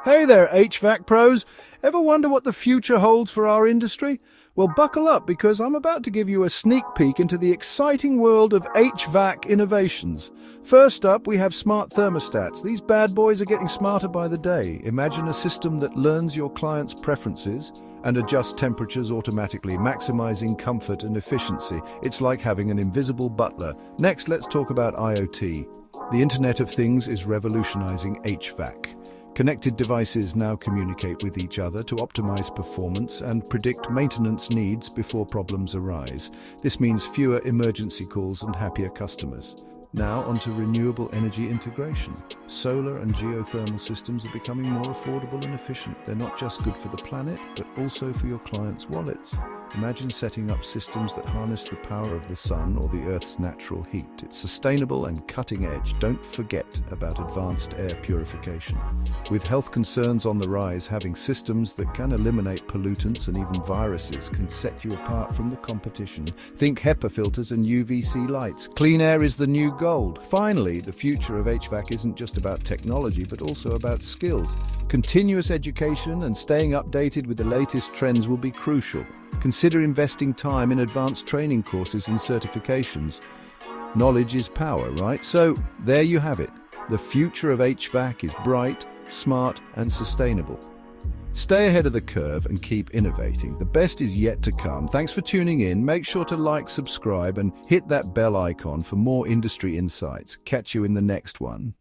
Hey there, HVAC pros. Ever wonder what the future holds for our industry? Well, buckle up because I'm about to give you a sneak peek into the exciting world of HVAC innovations. First up, we have smart thermostats. These bad boys are getting smarter by the day. Imagine a system that learns your client's preferences and adjusts temperatures automatically, maximizing comfort and efficiency. It's like having an invisible butler. Next, let's talk about IoT. The Internet of Things is revolutionizing HVAC. Connected devices now communicate with each other to optimize performance and predict maintenance needs before problems arise. This means fewer emergency calls and happier customers. Now onto renewable energy integration. Solar and geothermal systems are becoming more affordable and efficient. They're not just good for the planet, but also for your clients' wallets. Imagine setting up systems that harness the power of the sun or the Earth's natural heat. It's sustainable and cutting edge. Don't forget about advanced air purification. With health concerns on the rise, having systems that can eliminate pollutants and even viruses can set you apart from the competition. Think HEPA filters and UVC lights. Clean air is the new gold. Finally, the future of HVAC isn't just about technology, but also about skills. Continuous education and staying updated with the latest trends will be crucial. Consider investing time in advanced training courses and certifications. Knowledge is power, right? So, there you have it. The future of HVAC is bright, smart, and sustainable. Stay ahead of the curve and keep innovating. The best is yet to come. Thanks for tuning in. Make sure to like, subscribe, and hit that bell icon for more industry insights. Catch you in the next one.